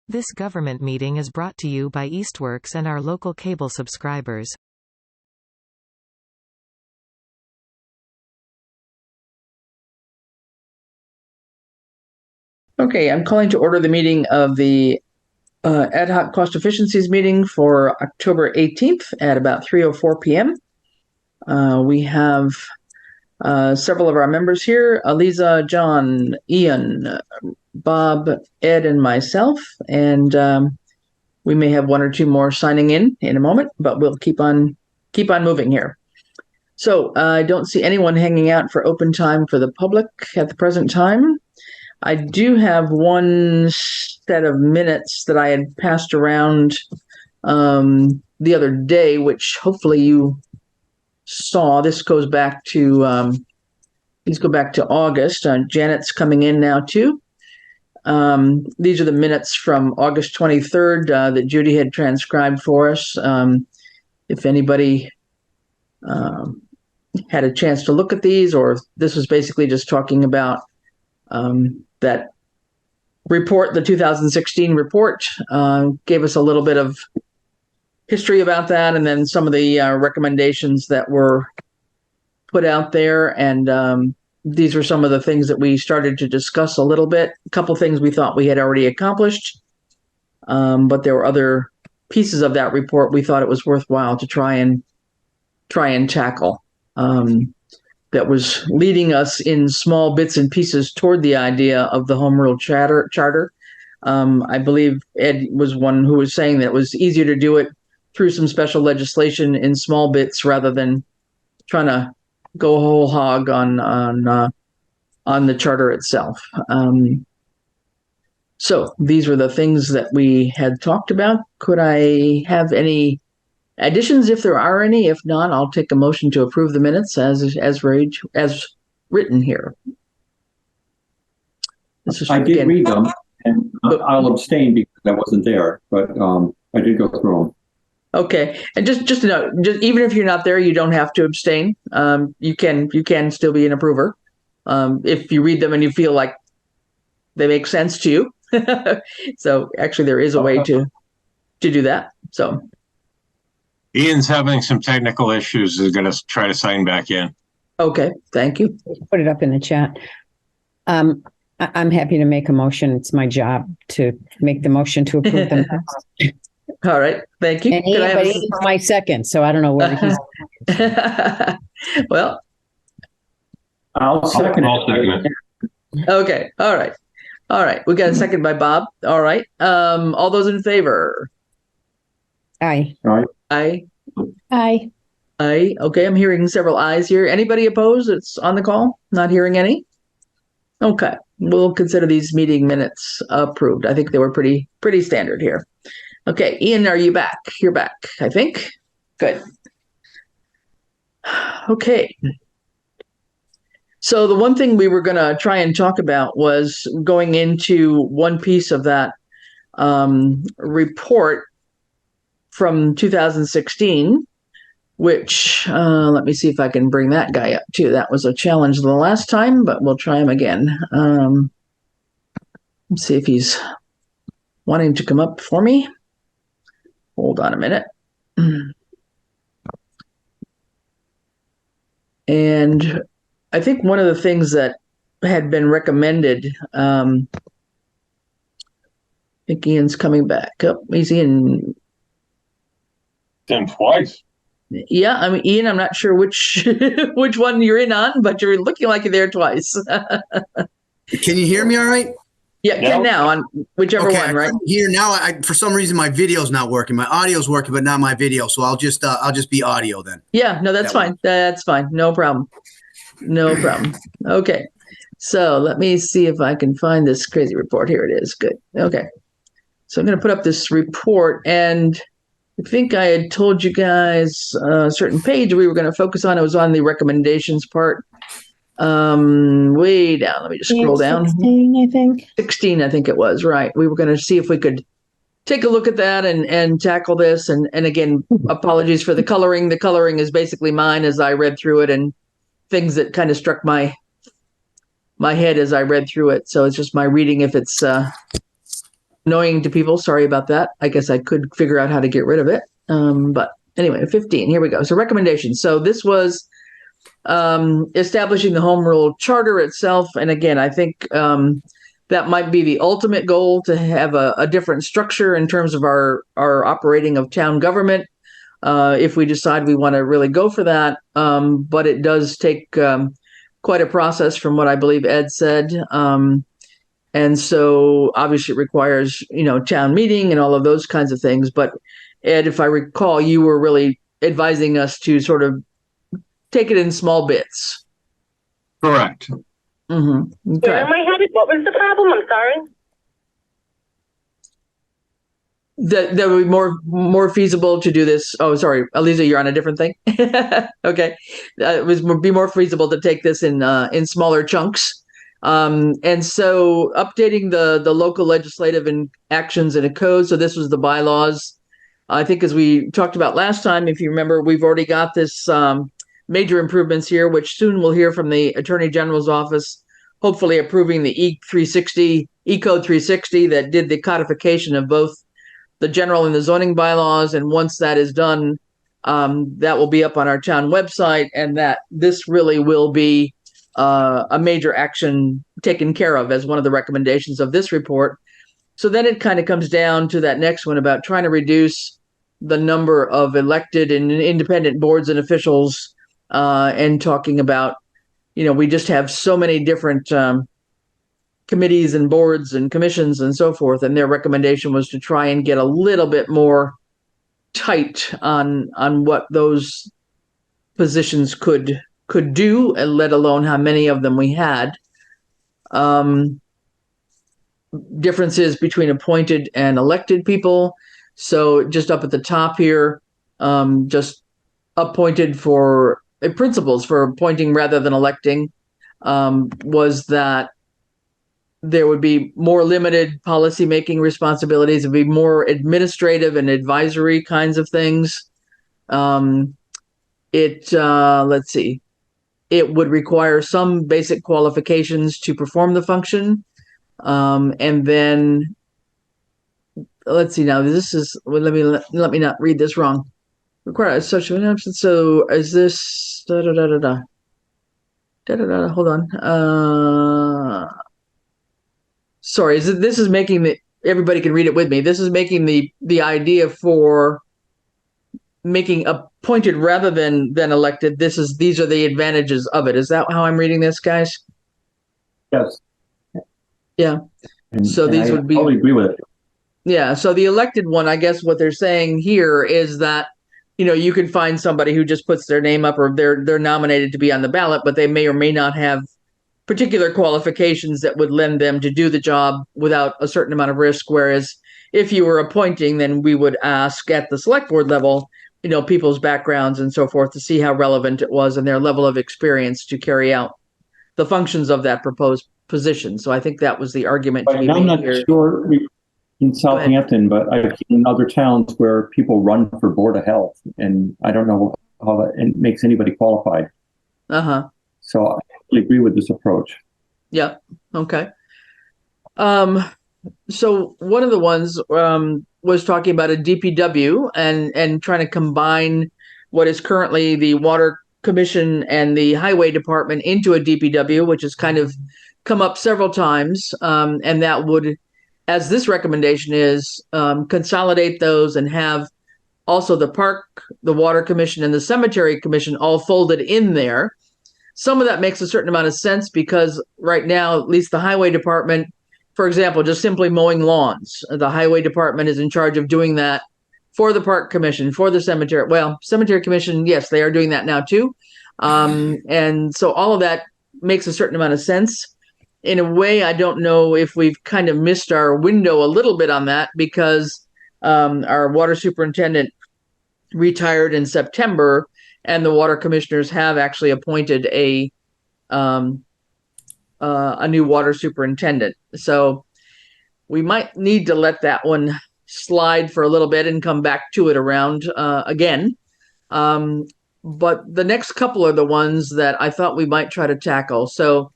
This government meeting is brought to you by Eastworks and our local cable subscribers. Okay, I'm calling to order the meeting of the ad hoc cost efficiencies meeting for October 18th at about 3:04 p.m. We have several of our members here: Aliza, John, Ian, Bob, Ed, and myself. And we may have one or two more signing in a moment, but we'll keep on moving here. So I don't see anyone hanging out for open time for the public at the present time. I do have one set of minutes that I had passed around the other day, which hopefully you saw. This goes back to these go back to August. Janet's coming in now too. These are the minutes from August 23rd that Judy had transcribed for us. If anybody had a chance to look at these, or this was basically just talking about that report, the 2016 report, gave us a little bit of history about that, and then some of the recommendations that were put out there. And these were some of the things that we started to discuss a little bit. A couple things we thought we had already accomplished, but there were other pieces of that report we thought it was worthwhile to try and tackle. That was leading us in small bits and pieces toward the idea of the Home Rule Charter. I believe Ed was one who was saying that it was easier to do it through some special legislation in small bits rather than trying to go whole hog on the charter itself. So these were the things that we had talked about. Could I have any additions, if there are any? If not, I'll take a motion to approve the minutes as written here. I did read them, and I'll abstain because I wasn't there, but I did go through them. Okay, and just to note, even if you're not there, you don't have to abstain. You can still be an approver if you read them and you feel like they make sense to you. So actually, there is a way to do that. So. Ian's having some technical issues. He's going to try to sign back in. Okay, thank you. Put it up in the chat. I'm happy to make a motion. It's my job to make the motion to approve them. All right, thank you. And Ian's my second, so I don't know whether he's. Well, I'll second it. Okay, all right. We got a second by Bob. All right. All those in favor? Aye. Aye. Aye. Aye. Okay, I'm hearing several ayes here. Anybody opposed? It's on the call. Not hearing any. Okay, we'll consider these meeting minutes approved. I think they were pretty standard here. Okay, Ian, are you back? You're back, I think. Good. Okay. So the one thing we were going to try and talk about was going into one piece of that report from 2016, which let me see if I can bring that guy up too. That was a challenge the last time, but we'll try him again. Let's see if he's wanting to come up for me. Hold on a minute. And I think one of the things that had been recommended, I think Ian's coming back. Oh, he's in. Done twice. Yeah, I mean, Ian, I'm not sure which which one you're in on, but you're looking like you're there twice. Can you hear me all right? Yeah, can now on whichever one, right? Here now, for some reason my video's not working. My audio's working, but not my video. So I'll just be audio then. Yeah, no, that's fine. That's fine. No problem. Okay, so let me see if I can find this crazy report. Here it is. Good. Okay, so I'm going to put up this report, and I think I had told you guys a certain page we were going to focus on. It was on the recommendations part. Way down. Let me just scroll down. 16, I think. 16, I think it was, right. We were going to see if we could take a look at that and tackle this. And again, apologies for the coloring. The coloring is basically mine as I read through it, and things that kind of struck my head as I read through it. So it's just my reading if it's annoying to people. Sorry about that. I guess I could figure out how to get rid of it. But anyway, 15, here we go. So recommendations. So this was establishing the home rule charter itself. And again, I think that might be the ultimate goal, to have a different structure in terms of our operating of town government, if we decide we want to really go for that. But it does take quite a process from what I believe Ed said. And so obviously it requires, town meeting and all of those kinds of things. But Ed, if I recall, you were really advising us to sort of take it in small bits. Correct. Mm-hmm. Okay. Yeah, in my head, what was the problem? I'm sorry. That would be more feasible to do this. Oh, sorry, Aliza, you're on a different thing. Okay, it would be more feasible to take this in smaller chunks. And so updating the local legislative and actions in a code. So this was the bylaws. I think, as we talked about last time, if you remember, we've already got this major improvements here, which soon we'll hear from the Attorney General's office, hopefully approving the E-Code 360 that did the codification of both the general and the zoning bylaws. And once that is done, that will be up on our town website, and that this really will be a major action taken care of as one of the recommendations of this report. So then it kind of comes down to that next one about trying to reduce the number of elected and independent boards and officials, and talking about, we just have so many different committees and boards and commissions and so forth. And their recommendation was to try and get a little bit more tight on what those positions could do, and let alone how many of them we had. Differences between appointed and elected people. So just up at the top here, just appointed for principles for appointing rather than electing, was that there would be more limited policy-making responsibilities. It would be more administrative and advisory kinds of things. Let's see, it would require some basic qualifications to perform the function. And then, let's see, now this is, let me not read this wrong. Require social absence. So is this, hold on. Sorry, this is making everybody can read it with me. This is making the idea for making appointed rather than elected. These are the advantages of it. Is that how I'm reading this, guys? Yes. Yeah. So these would be. I totally agree with it. Yeah. So the elected one, I guess what they're saying here is that, you can find somebody who just puts their name up, or they're nominated to be on the ballot, but they may or may not have particular qualifications that would lend them to do the job without a certain amount of risk. Whereas if you were appointing, then we would ask at the select board level, people's backgrounds and so forth, to see how relevant it was and their level of experience to carry out the functions of that proposed position. So I think that was the argument to be made. I'm not here. sure in Southampton, but I've seen in other towns where people run for Board of Health, and I don't know how that makes anybody qualified. So I totally agree with this approach. Yeah. Okay. So one of the ones was talking about a DPW and trying to combine what is currently the Water Commission and the Highway Department into a DPW, which has kind of come up several times. And that would, as this recommendation is, consolidate those and have also the Park, the Water Commission, and the Cemetery Commission all folded in there. Some of that makes a certain amount of sense, because right now, at least the Highway Department, for example, just simply mowing lawns, the Highway Department is in charge of doing that for the Park Commission, for the Cemetery. Well, Cemetery Commission, yes, they are doing that now too. And so all of that makes a certain amount of sense. In a way, I don't know if we've kind of missed our window a little bit on that, because our water superintendent retired in September, and the water commissioners have actually appointed a new water superintendent. So we might need to let that one slide for a little bit and come back to it around again. But the next couple are the ones that I thought we might try to tackle. So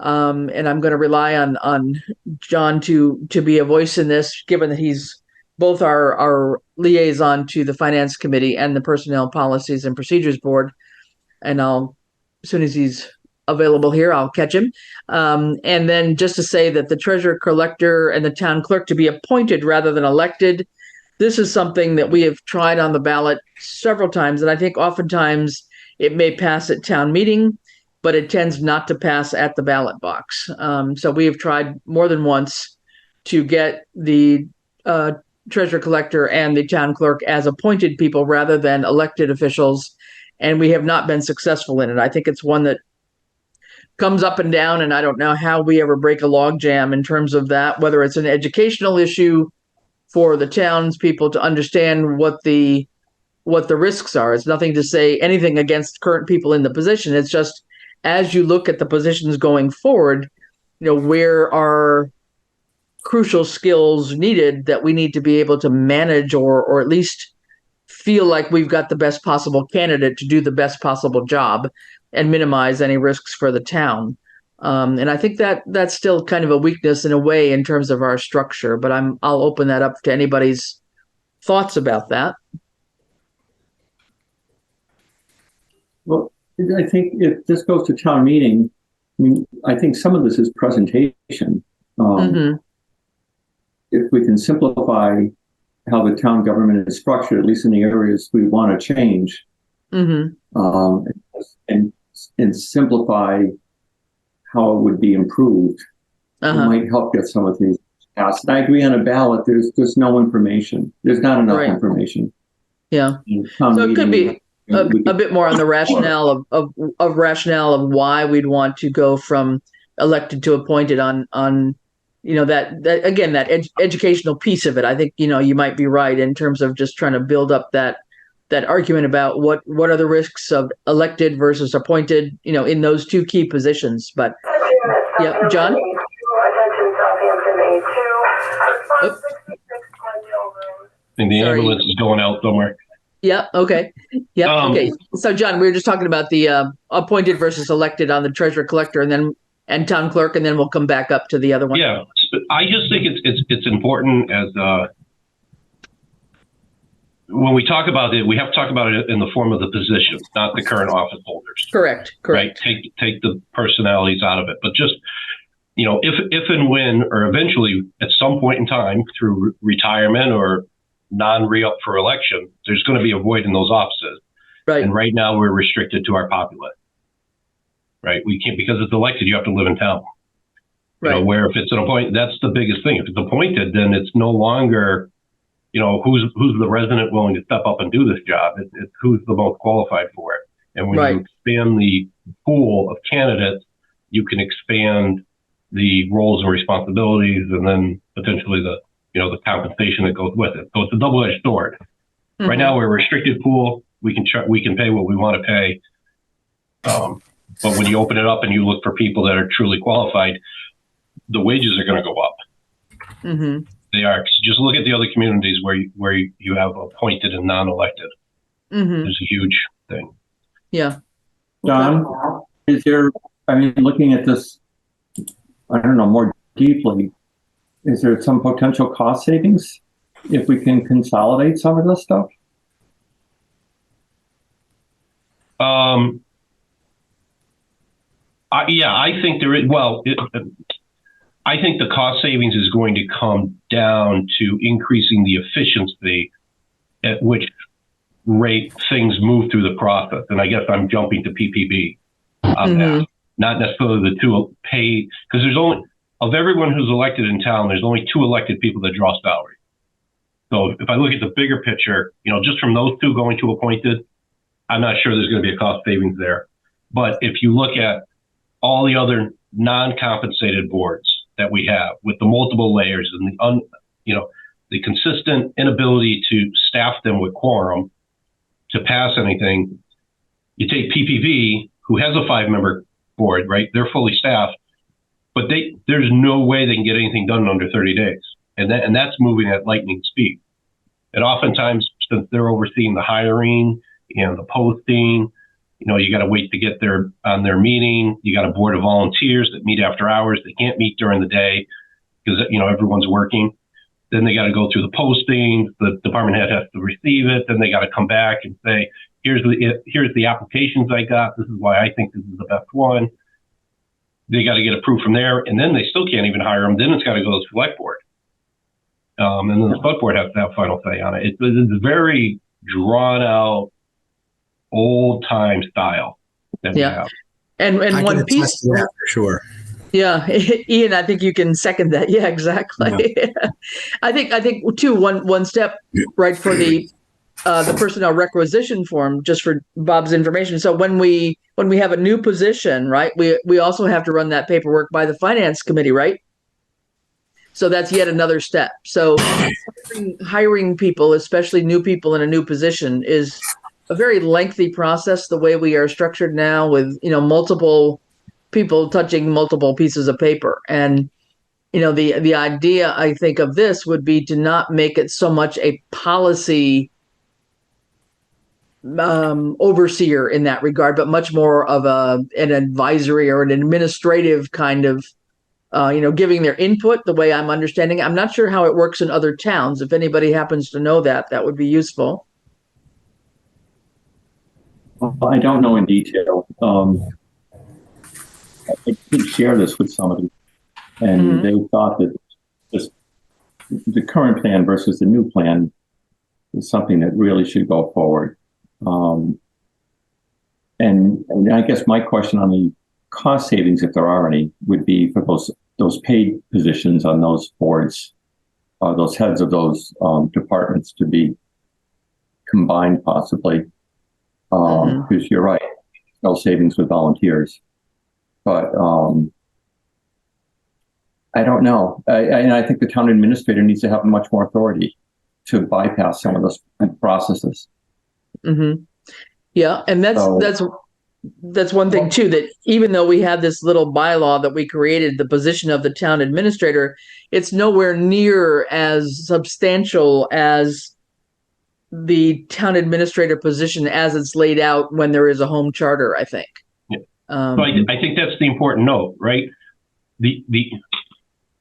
And I'm going to rely on John to be a voice in this, given that he's both our liaison to the Finance Committee and the Personnel Policies and Procedures Board. And as soon as he's available here, I'll catch him. And then just to say that the treasurer collector and the town clerk to be appointed rather than elected. This is something that we have tried on the ballot several times, and I think oftentimes it may pass at town meeting, but it tends not to pass at the ballot box. So we have tried more than once to get the treasurer collector and the town clerk as appointed people rather than elected officials, and we have not been successful in it. I think it's one that comes up and down, and I don't know how we ever break a logjam in terms of that, whether it's an educational issue for the townspeople to understand what the risks are. It's nothing to say anything against current people in the position. It's just as you look at the positions going forward, where are crucial skills needed that we need to be able to manage or at least feel like we've got the best possible candidate to do the best possible job and minimize any risks for the town. And I think that's still kind of a weakness in a way in terms of our structure, but I'll open that up to anybody's thoughts about that. Well, I think if this goes to town meeting, I think some of this is presentation. If we can simplify how the town government is structured, at least in the areas we want to change, and simplify how it would be improved, it might help get some of these passed. And I agree on a ballot, there's just no information. There's not enough information. Yeah. So it could be a bit more on the rationale of rationale of why we'd want to go from elected to appointed on that again, that educational piece of it. I think, you might be right in terms of just trying to build up that argument about what are the risks of elected versus appointed, in those two key positions. But yeah, John? I think the ambulance is going out somewhere. Yeah. Okay. Yeah. Okay. So, John, we were just talking about the appointed versus elected on the treasurer collector, and town clerk, and then we'll come back up to the other one. Yeah, I just think it's important as when we talk about it, we have to talk about it in the form of the position, not the current office holders. Correct. Right. Take the personalities out of it, but just if and when, or eventually at some point in time through retirement or non-re-up for election, there's going to be a void in those offices. Right. And right now we're restricted to our populace. Right. We can't, because it's elected, you have to live in town. Right. Where if it's an appointed, that's the biggest thing. If it's appointed, then it's no longer, who's the resident willing to step up and do this job. It's who's the most qualified for it. And when you expand the pool of candidates, you can expand the roles and responsibilities, and then potentially the compensation that goes with it. So it's a double-edged sword. Mm-hmm. Right now we're a restricted pool. We can pay what we want to pay. But when you open it up and you look for people that are truly qualified, the wages are going to go up. Mm-hmm. They are. Just look at the other communities where you have appointed and non-elected. Mm-hmm. There's a huge thing. Yeah. John, is there, looking at this, I don't know, more deeply, is there some potential cost savings if we can consolidate some of this stuff? I think there is. Well, I think the cost savings is going to come down to increasing the efficiency at which rate things move through the process. And I guess I'm jumping to PPB on that, not necessarily the two pay, because there's only, of everyone who's elected in town, there's only 2 elected people that draw salary. So if I look at the bigger picture, just from those 2 going to appointed, I'm not sure there's going to be a cost savings there. But if you look at all the other non-compensated boards that we have with the multiple layers and the consistent inability to staff them with quorum to pass anything, you take PPV, who has a 5-member board, right? They're fully staffed, but there's no way they can get anything done in under 30 days. And that's moving at lightning speed. And oftentimes, since they're overseeing the hiring and the posting, You got to wait to get there on their meeting. You got a board of volunteers that meet after hours. They can't meet during the day because, everyone's working. Then they got to go through the postings. The department head has to receive it. Then they got to come back and say, here's the applications I got. This is why I think this is the best one. They got to get approved from there. And then they still can't even hire them. Then it's got to go to the select board. And then the select board has to have final say on it. It's very drawn out, old time style that we have. And I one can piece, attest to that for sure. yeah, Ian, I think you can second that. Yeah, exactly. Yeah. I think too, one step right for the personnel requisition form, just for Bob's information. So when we have a new position, right, we also have to run that paperwork by the finance committee, right? So that's yet another step. So hiring people, especially new people in a new position, is a very lengthy process the way we are structured now, with multiple people touching multiple pieces of paper. And the idea, I think, of this would be to not make it so much a policy overseer in that regard, but much more of an advisory or an administrative kind of giving their input, the way I'm understanding it. I'm not sure how it works in other towns. If anybody happens to know that would be useful. I don't know in detail. I did share this with somebody, and they thought that the current plan versus the new plan is something that really should go forward. And I guess my question on the cost savings, if there are any, would be for those paid positions on those boards, those heads of those departments, to be combined possibly. Because you're right, no savings with volunteers. But I don't know. And I think the town administrator needs to have much more authority to bypass some of those processes. Yeah, and that's one thing too, that even though we have this little bylaw that we created, the position of the town administrator, it's nowhere near as substantial as the town administrator position as it's laid out when there is a home charter, I think. So I think that's the important note, right? The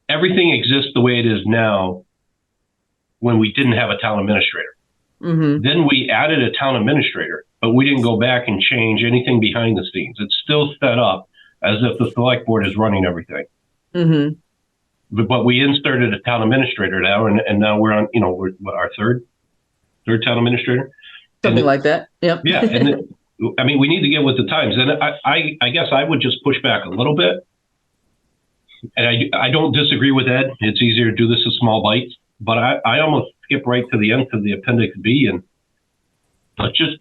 everything exists the way it is now when we didn't have a town administrator. Then we added a town administrator, but we didn't go back and change anything behind the scenes. It's still set up as if the select board is running everything. But we inserted a town administrator now, and now we're on, we're our third town administrator. Something like that. Yep. Yeah. And we need to get with the times. And I guess I would just push back a little bit. And I don't disagree with Ed. It's easier to do this in small bites, but I almost skip right to the end, to the Appendix B, and let's just,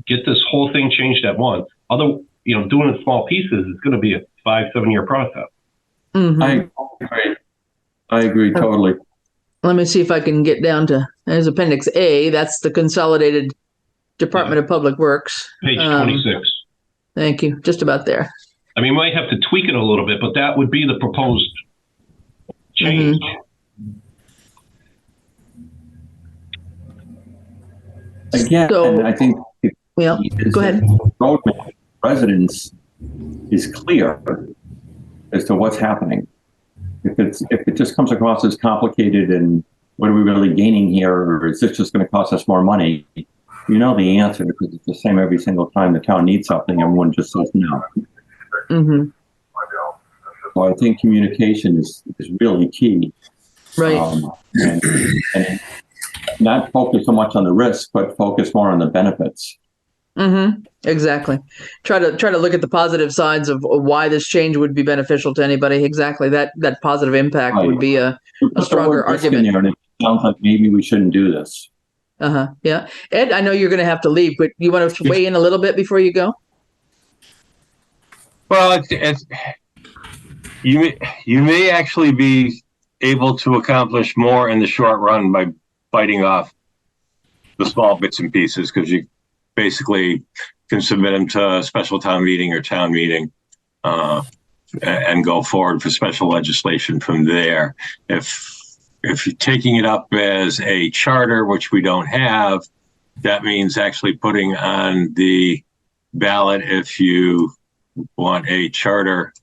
get this whole thing changed at once. Doing it in small pieces is going to be a 5-7 year process. I agree totally. Let me see if I can get down to, there's Appendix A. That's the Consolidated Department of Public Works. Page 26. Thank you. Just about there. We might have to tweak it a little bit, but that would be the proposed change. Again, So, I think go ahead. Roadmap residents is clear as to what's happening. If it just comes across as complicated and what are we really gaining here, or is this just going to cost us more money? You know the answer, because it's the same every single time the town needs something. Everyone just says no. So I think communication is really key. Right. And not focus so much on the risk, but focus more on the benefits. Exactly. Try to look at the positive sides of why this change would be beneficial to anybody. Exactly. That positive impact would be a stronger argument. And it sounds like maybe we shouldn't do this. Yeah. Ed, I know you're going to have to leave, but you want to weigh in a little bit before you go? Well, you may actually be able to accomplish more in the short run by biting off the small bits and pieces, because you basically can submit them to a special town meeting or town meeting and go forward for special legislation from there. If you're taking it up as a charter, which we don't have, that means actually putting on the ballot if you want a charter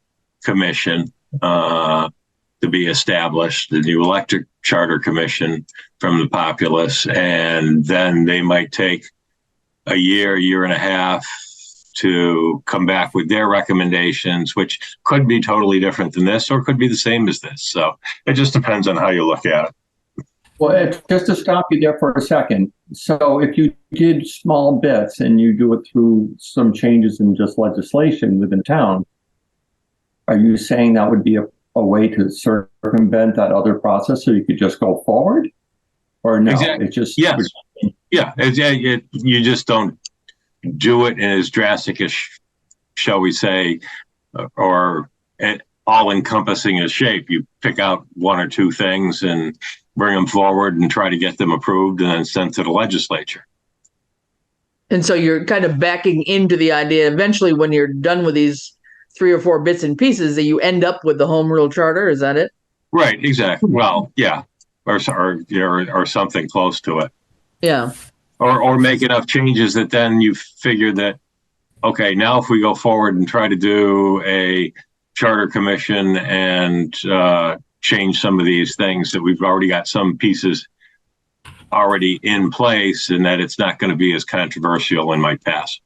commission to be established, the new electric charter commission from the populace, and then they might take a year and a half to come back with their recommendations, which could be totally different than this or could be the same as this. So it just depends on how you look at it. Well, just to stop you there for a second. So if you did small bits and you do it through some changes in just legislation within town, are you saying that would be a way to circumvent that other process so you could just go forward? Or no, exactly. It's just... Yes. Yeah, you just don't do it in as drastic as, shall we say, or all-encompassing a shape. You pick out one or two things and bring them forward and try to get them approved and then sent to the legislature. And so you're kind of backing into the idea eventually when you're done with these 3 or 4 bits and pieces that you end up with the home rule charter. Is that it? Right, exactly. Well, yeah, or something close to it. Yeah. Or make enough changes that then you figure that, okay, now if we go forward and try to do a charter commission and change some of these things, that we've already got some pieces already in place and that it's not going to be as controversial and might pass.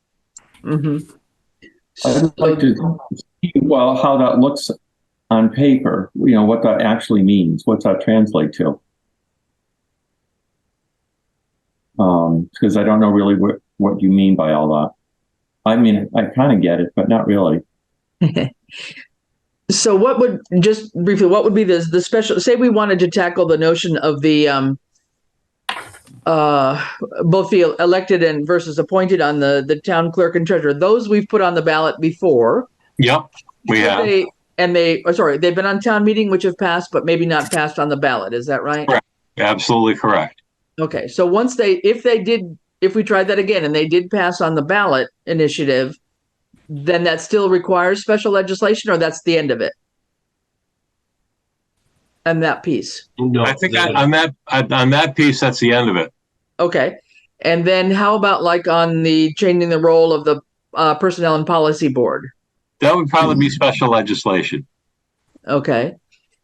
Mm-hmm. I'd like to see, well, how that looks on paper, what that actually means. What's that translate to? Because I don't know really what you mean by all that. I mean, I kind of get it, but not really. So what would, just briefly, what would be the special, say we wanted to tackle the notion of the both the elected and versus appointed on the town clerk and treasurer. Those we've put on the ballot before. Yep, we have. They've been on town meeting, which have passed, but maybe not passed on the ballot. Is that right? Correct. Absolutely correct. Okay, so if we tried that again and they did pass on the ballot initiative, then that still requires special legislation, or that's the end of it? And that piece. No, I think on that piece, that's the end of it. Okay, and then how about like on the changing the role of the personnel and policy board? That would probably be special legislation. Okay.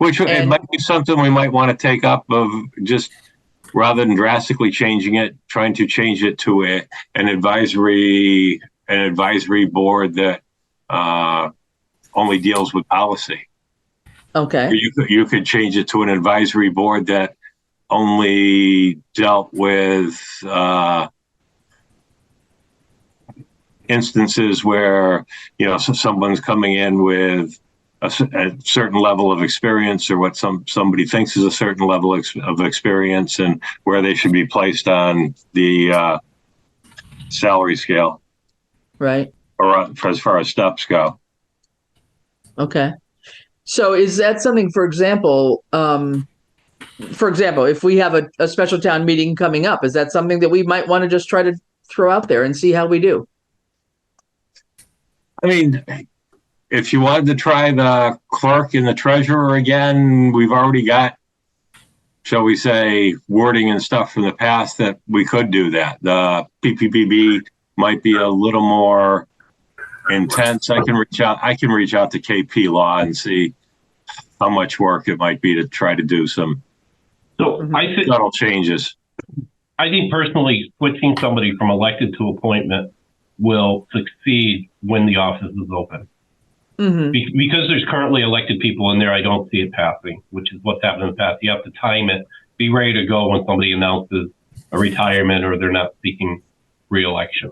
It might be something we might want to take up of just, rather than drastically changing it, trying to change it to an advisory board that only deals with policy. Okay. You could change it to an advisory board that only dealt with instances where someone's coming in with a certain level of experience, or what somebody thinks is a certain level of experience, and where they should be placed on the salary scale. Right. Or as far as steps go. Okay. So is that something, for example, if we have a special town meeting coming up, is that something that we might want to just try to throw out there and see how we do? I mean, if you wanted to try the clerk and the treasurer again, we've already got, shall we say, wording and stuff from the past that we could do that. The PPPB might be a little more intense. I can reach out to KP Law and see how much work it might be to try to do some subtle changes. I think personally, switching somebody from elected to appointment will succeed when the office is open. Mm-hmm. Because there's currently elected people in there, I don't see it passing, which is what's happened in the past. You have to time it, be ready to go when somebody announces a retirement or they're not seeking re-election.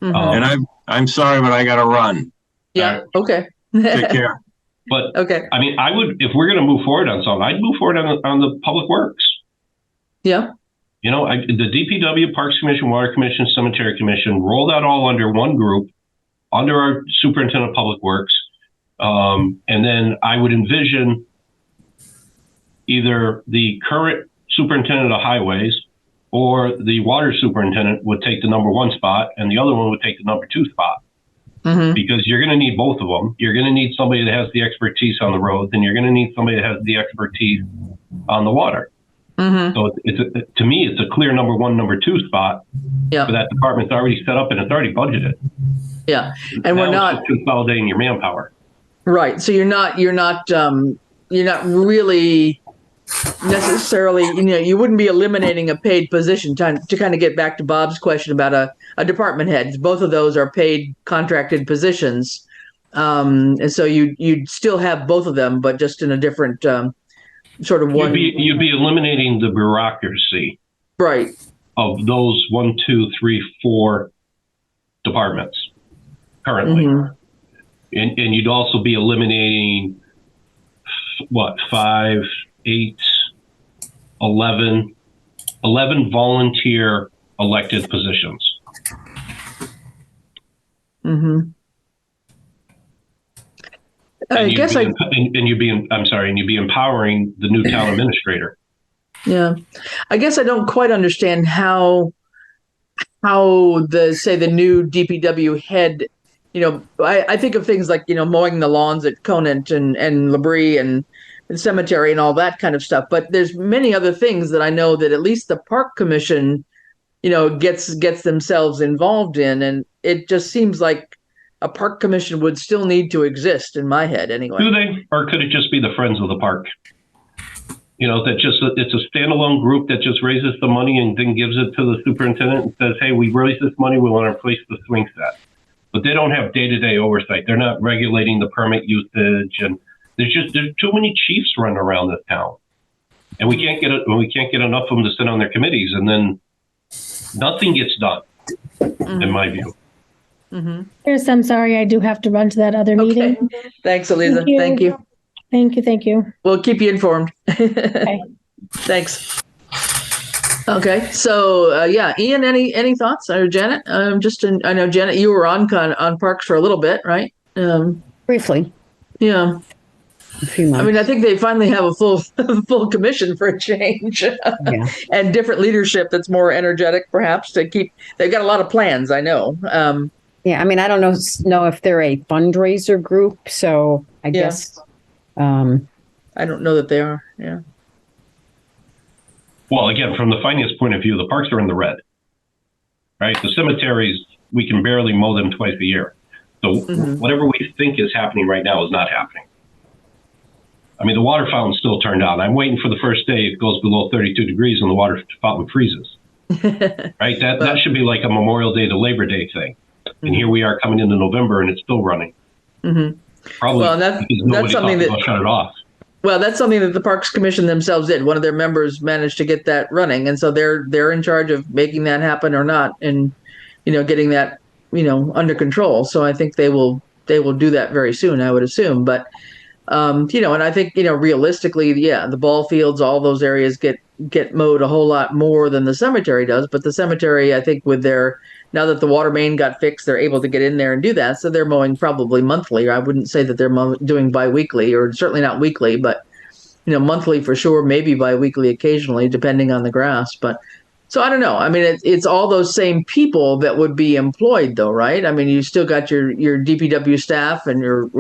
Mm-hmm. And I'm sorry, but I got to run. Yeah. Okay. Take care. But okay. I mean, I would, if we're going to move forward on something, I'd move forward on the public works. Yeah. The DPW, Parks Commission, Water Commission, Cemetery Commission, roll that all under one group, under our Superintendent of Public Works. And then I would envision either the current Superintendent of Highways or the Water Superintendent would take the number 1 spot and the other one would take the number 2 spot. Mm-hmm. Because you're going to need both of them. You're going to need somebody that has the expertise on the roads, and you're going to need somebody that has the expertise on the water. Mm-hmm. So to me, it's a clear number 1, number 2 spot for that department. It's already set up and it's already budgeted. Yeah. And Now we're not it's just consolidating your manpower. right. So you're not really necessarily, you wouldn't be eliminating a paid position to kind of get back to Bob's question about a department head. Both of those are paid contracted positions. And so you'd still have both of them, but just in a different sort of one. You'd be eliminating the bureaucracy, right, of those 1, 2, 3, 4 departments currently, and you'd also be eliminating 5, 8, 11 volunteer elected positions. I guess and you'd be empowering the new town administrator. Yeah, I guess I don't quite understand how the new DPW head, I think of things like mowing the lawns at Conant and Labrie and cemetery and all that kind of stuff. But there's many other things that I know that at least the park commission, gets themselves involved in, and it just seems like a park commission would still need to exist in my head anyway. Do they, or could it just be the Friends of the Park? It's a standalone group that just raises the money and then gives it to the superintendent and says, hey, we raised this money, we want to replace the swing set. But they don't have day-to-day oversight. They're not regulating the permit usage, and there's too many chiefs running around this town. And we can't get enough of them to sit on their committees, and then nothing gets done, in my view. Chris, I'm sorry, I do have to run to that other meeting. Thanks, Eliza. Thank you. Thank you. We'll keep you informed. Okay. Thanks. Okay, so Ian, any thoughts, or Janet? I know Janet, you were on parks for a little bit, right? Briefly. Yeah. A few months. I mean, I think they finally have a full commission for a change, and different leadership that's more energetic, perhaps, to keep. They've got a lot of plans, I know. Yeah, I mean, I don't know if they're a fundraiser group, so I guess. I don't know that they are. Yeah. Well, again, from the finance point of view, the parks are in the red, right? The cemeteries, we can barely mow them twice a year. So whatever we think is happening right now is not happening. I mean, the water fountain's still turned on. I'm waiting for the first day it goes below 32 degrees and the water fountain freezes. Right? That should be like a Memorial Day to Labor Day thing. And here we are coming into November and it's still running. Probably well, that's something that shut it off. Well, that's something that the Parks Commission themselves did. One of their members managed to get that running, and so they're in charge of making that happen or not, and getting that under control. So I think they will do that very soon, I would assume. But and I think realistically, the ball fields, all those areas get mowed a whole lot more than the cemetery does. But the cemetery, I think, now that the water main got fixed, they're able to get in there and do that. So they're mowing probably monthly. I wouldn't say that they're doing biweekly, or certainly not weekly, but monthly for sure, maybe biweekly occasionally, depending on the grass. But so I don't know. I mean, it's all those same people that would be employed, though, right? I mean, you still got your DPW staff and your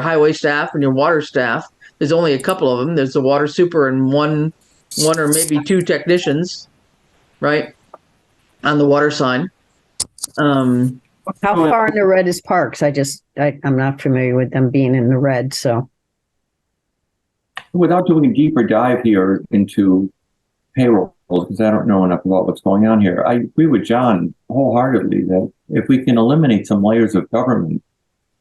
highway staff and your water staff. There's only a couple of them. There's the water super and one or maybe two technicians, right, on the water side. How far in the red is parks? I'm not familiar with them being in the red, so. Without doing a deeper dive here into payroll, because I don't know enough about what's going on here, I agree with John wholeheartedly that if we can eliminate some layers of government,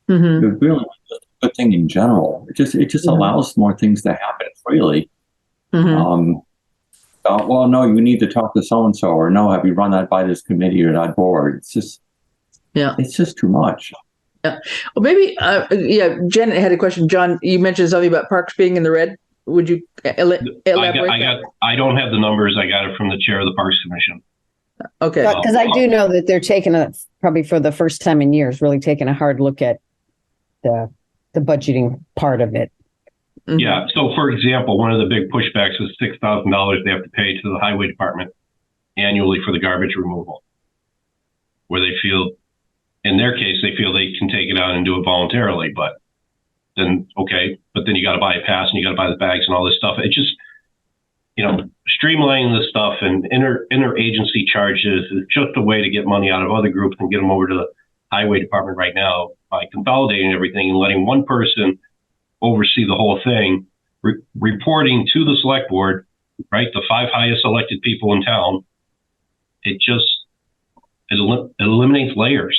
it would really be just a good thing in general. It just allows more things to happen freely. Well, no, you need to talk to so-and-so, or no, have you run that by this committee or that board? It's just too much. Yeah. Well, maybe, Janet had a question. John, you mentioned something about parks being in the red. Would you elaborate? I don't have the numbers. I got it from the chair of the Parks Commission. Okay. Because I do know that they're taking probably for the first time in years, really taking a hard look at the budgeting part of it. Yeah. So, for example, one of the big pushbacks is $6,000 they have to pay to the highway department annually for the garbage removal, where they feel, in their case, they feel they can take it out and do it voluntarily. But then, but then you got to buy a pass and you got to buy the bags and all this stuff. It just, streamlining the stuff and interagency charges is just a way to get money out of other groups and get them over to highway department right now by consolidating everything and letting one person oversee the whole thing, reporting to the select board, right? The 5 highest elected people in town. It eliminates layers.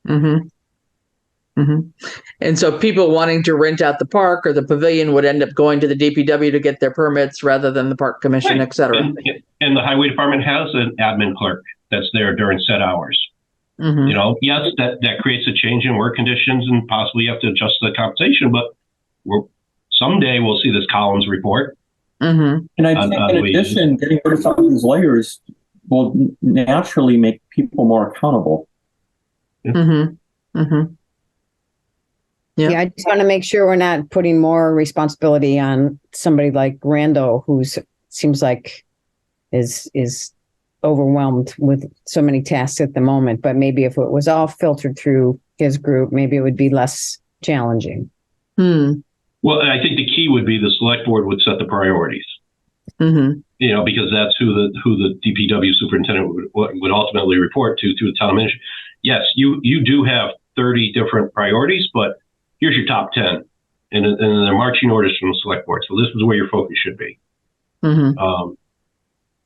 Mm-hmm. Mm-hmm. And so people wanting to rent out the park or the pavilion would end up going to the DPW to get their permits rather than the park commission, Right. et cetera. And the highway department has an admin clerk that's there during set hours. Mm-hmm. You know, yes, that creates a change in work conditions and possibly you have to adjust the compensation, but someday we'll see this Collins report. Mm-hmm. And I think in addition, getting rid of some of these layers will naturally make people more accountable. Mm-hmm. Mm-hmm. Yeah, I just want to make sure we're not putting more responsibility on somebody like Randall, who seems like is overwhelmed with so many tasks at the moment. But maybe if it was all filtered through his group, maybe it would be less challenging. Well, I think the key would be the select board would set the priorities. Mm-hmm. You know, because that's who the DPW superintendent would ultimately report to through the town administrator. Yes, you do have 30 different priorities, but here's your top 10, and they're marching orders from the select board. So this is where your focus should be. Mm-hmm.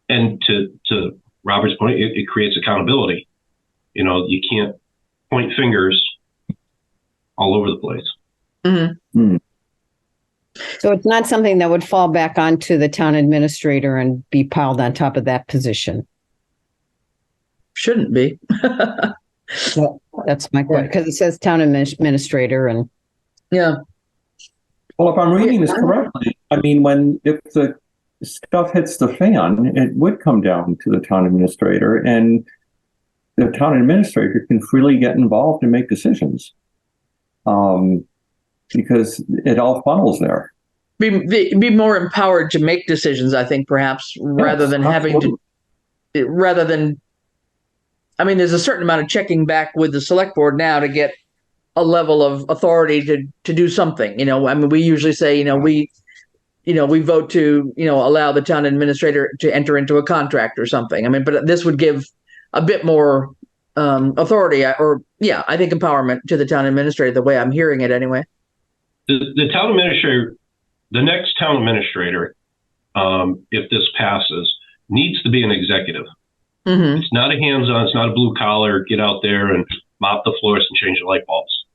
And to Robert's point, it creates accountability. You know, you can't point fingers all over the place. Mm-hmm. Mm. So it's not something that would fall back onto the town administrator and be piled on top of that position. Shouldn't be. Well, that's my question, because it says town administrator and. Yeah. Well, if I'm reading this correctly, I mean, if the stuff hits the fan, it would come down to the town administrator, and the town administrator can freely get involved and make decisions. Because it all funnels there. Be more empowered to make decisions, I think, perhaps, rather than having to, I mean, there's a certain amount of checking back with the select board now to get a level of authority to do something. You know, I mean, we usually say, we vote to, allow the town administrator to enter into a contract or something. I mean, but this would give a bit more authority I think empowerment to the town administrator, the way I'm hearing it anyway. The town administrator, the next town administrator, if this passes, needs to be an executive. Mm-hmm. It's not a hands-on, it's not a blue collar, get out there and mop the floors and change the light bulbs.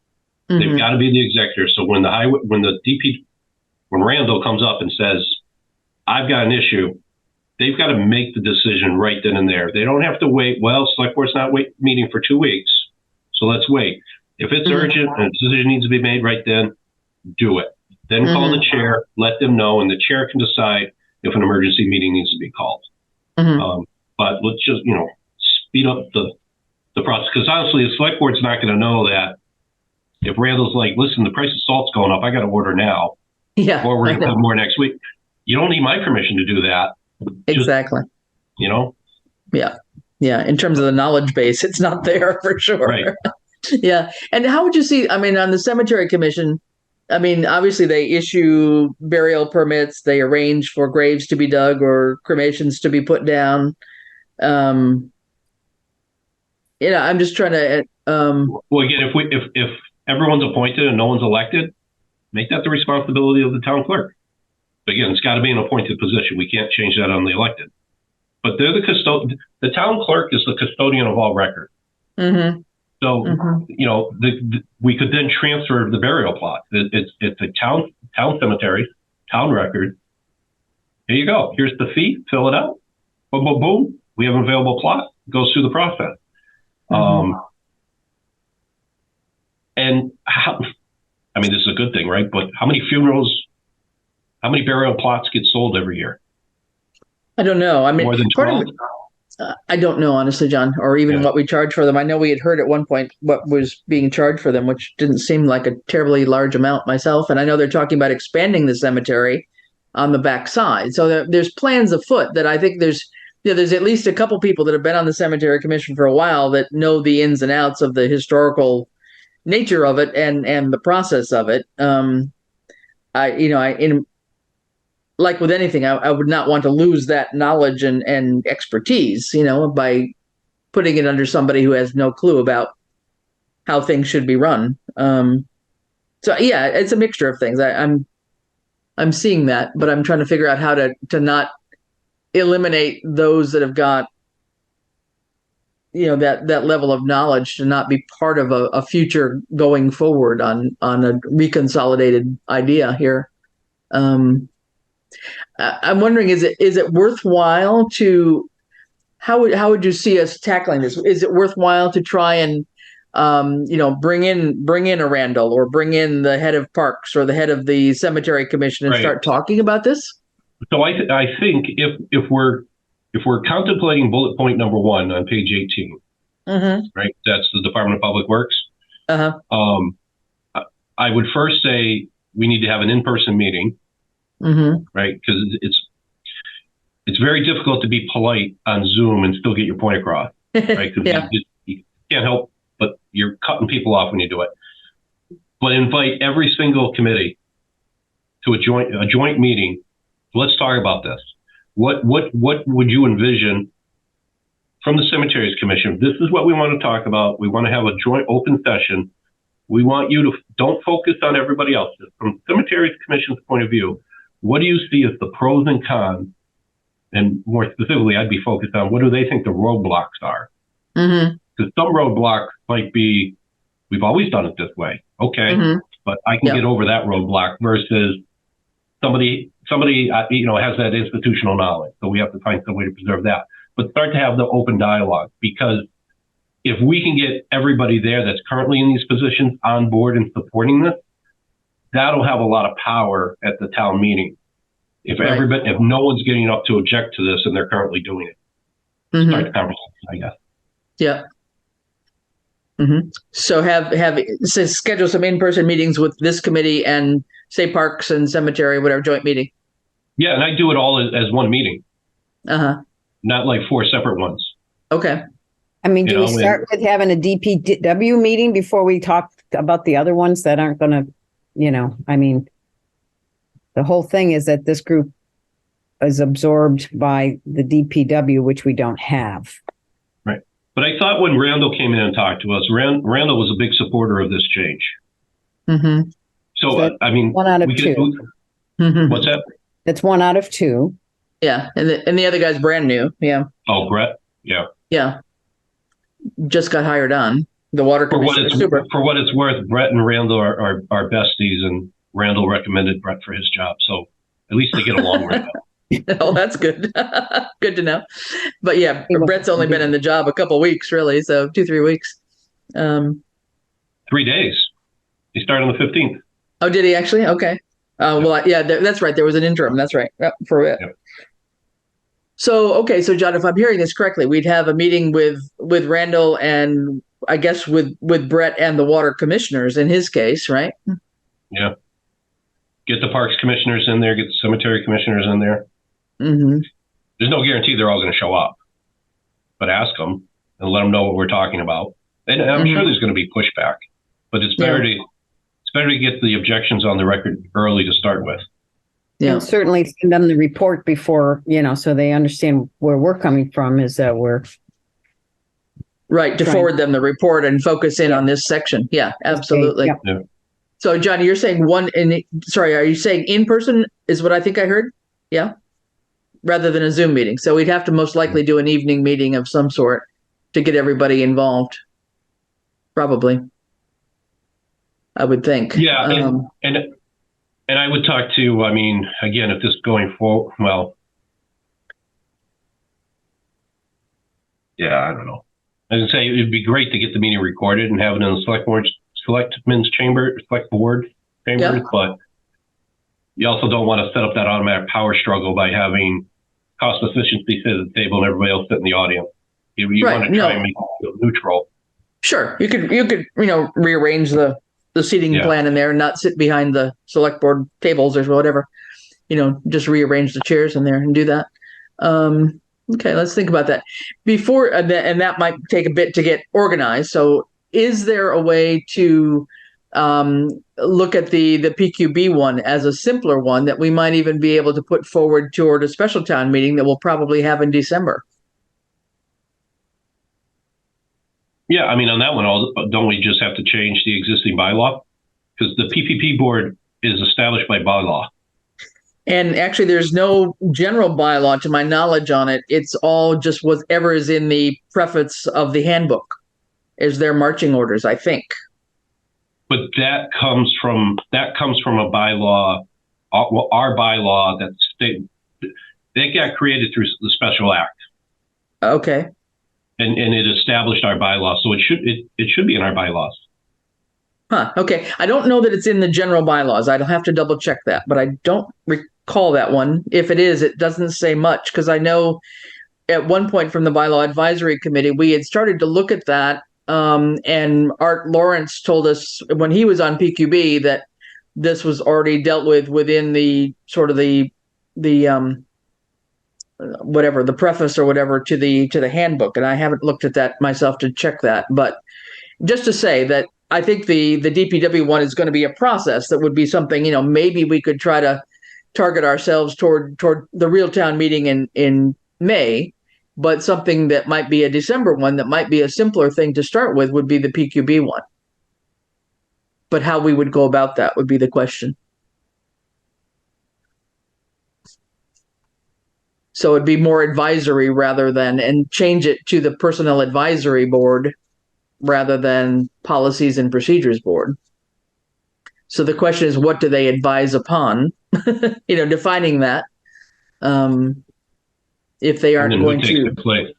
Mm-hmm. They've got to be the executive. So when when Randall comes up and says, I've got an issue, they've got to make the decision right then and there. They don't have to wait. Well, select board's not meeting for 2 weeks, so let's wait. If it's urgent and a decision needs to be made right then, do it. Then call the chair, let them know, and the chair can decide if an emergency meeting needs to be called. But let's just, speed up the process. Because honestly, the select board's not going to know that if Randall's like, listen, the price of salt's going up, I got to order now. Yeah. Or we're going to have more next week. You don't need my permission to do that. Exactly. Yeah. Yeah. In terms of the knowledge base, it's not there for sure. Right. Yeah. And how would you see, I mean, on the cemetery commission, I mean, obviously they issue burial permits, they arrange for graves to be dug or cremations to be put down. I'm just trying to. Well, again, if everyone's appointed and no one's elected, make that the responsibility of the town clerk. But again, it's got to be an appointed position. We can't change that on the elected. But they're the custodian. The town clerk is the custodian of all record. Mm-hmm. So we could then transfer the burial plot. It's a town cemetery, town record. Here you go. Here's the fee. Fill it out. Boom, boom, boom. We have an available plot. Goes through the process. And this is a good thing, right? But how many burial plots get sold every year? I don't know. I mean, more than 12? I don't know, honestly, John, or even what we charge for them. I know we had heard at one point what was being charged for them, which didn't seem like a terribly large amount myself. And I know they're talking about expanding the cemetery on the back side. So there's plans afoot that I think there's at least a couple people that have been on the cemetery commission for a while that know the ins and outs of the historical nature of it and the process of it. Like with anything, I would not want to lose that knowledge and expertise, by putting it under somebody who has no clue about how things should be run. So yeah, it's a mixture of things. I'm seeing that, but I'm trying to figure out how to not eliminate those that have got, that level of knowledge to not be part of a future going forward on a reconsolidated idea here. I'm wondering, is it worthwhile to, how would you see us tackling this? Is it worthwhile to try and bring in a Randall, or bring in the head of parks or the head of the cemetery commission and start talking about this? So I think if we're contemplating bullet point number 1 on page 18, right? That's the Department of Public Works. I would first say we need to have an in-person meeting, right? Because it's very difficult to be polite on Zoom and still get your point across, right? Because you can't help, but you're cutting people off when you do it. But invite every single committee to a joint meeting. Let's talk about this. What would you envision from the Cemeteries Commission? This is what we want to talk about. We want to have a joint open session. We want you to don't focus on everybody else. From Cemeteries Commission's point of view, what do you see as the pros and cons? And more specifically, I'd be focused on what do they think the roadblocks are? Because some roadblocks might be, we've always done it this way. Okay, but I can get over that roadblock versus somebody has that institutional knowledge. So we have to find some way to preserve that. But start to have the open dialogue, because if we can get everybody there that's currently in these positions on board and supporting this, that'll have a lot of power at the town meeting. If no one's getting up to object to this and they're currently doing it, start the conversation, I guess. Yeah. So schedule some in-person meetings with this committee and say parks and cemetery, whatever, joint meeting. Yeah, and I do it all as one meeting. Not like 4 separate ones. Okay. I mean, do we start with having a DPW meeting before we talk about the other ones that aren't going to, I mean, the whole thing is that this group is absorbed by the DPW, which we don't have. Right. But I thought when Randall came in and talked to us, Randall was a big supporter of this change. So, I mean, 1 out of 2. What's that? That's 1 out of 2. Yeah. And the other guy's brand new. Yeah. Oh, Brett. Yeah. Yeah. Just got hired on. The water commissioner. For what it's worth, Brett and Randall are besties, and Randall recommended Brett for his job. So at least they get along right now. Oh, that's good. Good to know. But yeah, Brett's only been in the job a couple of weeks, really. So 2-3 weeks. 3 days. He started on the 15th. Oh, did he actually? Okay. Well, yeah, that's right. There was an interim. That's right. Yep, for it. Yep. So John, if I'm hearing this correctly, we'd have a meeting with Randall and I guess with Brett and the water commissioners in his case, right? Yeah. Get the parks commissioners in there, get the cemetery commissioners in there. There's no guarantee they're all going to show up, but ask them and let them know what we're talking about. And I'm sure there's going to be pushback, but it's better to get the objections on the record early to start with. Yeah, and certainly send them the report before, so they understand where we're coming from, is that we're right to forward them the report and focus in on this section. Yeah, absolutely. Yeah. So, Johnny, you're saying are you saying in person is what I think I heard? Yeah. Rather than a Zoom meeting. So we'd have to most likely do an evening meeting of some sort to get everybody involved. Probably. I would think. Yeah. And I would talk to, I mean, again, if this is going forward, well, yeah, I don't know. I was gonna say it'd be great to get the meeting recorded and have it in the select board chamber, but you also don't want to set up that automatic power struggle by having cost efficiency sit at the table and everybody else sit in the audience. You want to try and make it neutral. Sure, you could rearrange the seating plan in there and not sit behind the select board tables or whatever. Just rearrange the chairs in there and do that. Okay, let's think about that. Before, and that might take a bit to get organized. So is there a way to look at the PQB one as a simpler one that we might even be able to put forward toward a special town meeting that we'll probably have in December? Yeah, I mean, on that one, don't we just have to change the existing bylaw? Because the PPP board is established by bylaw. And actually, there's no general bylaw to my knowledge on it. It's all just whatever is in the preface of the handbook is their marching orders, I think. But that comes from a bylaw, our bylaw that got created through the special act. Okay. And it established our bylaw, so it should be in our bylaws. Huh. Okay. I don't know that it's in the general bylaws. I'd have to double check that, but I don't recall that one. If it is, it doesn't say much, because I know at one point from the bylaw advisory committee, we had started to look at that. And Art Lawrence told us when he was on PQB that this was already dealt with within the sort of the whatever, the preface or whatever to the handbook. And I haven't looked at that myself to check that, but just to say that I think the DPW one is going to be a process that would be something, maybe we could try to target ourselves toward the real town meeting in May, but something that might be a December one that might be a simpler thing to start with would be the PQB one. But how we would go about that would be the question. So it'd be more advisory and change it to the Personnel Advisory Board rather than Policies and Procedures Board. So the question is, what do they advise upon? Defining that. If they aren't going to place.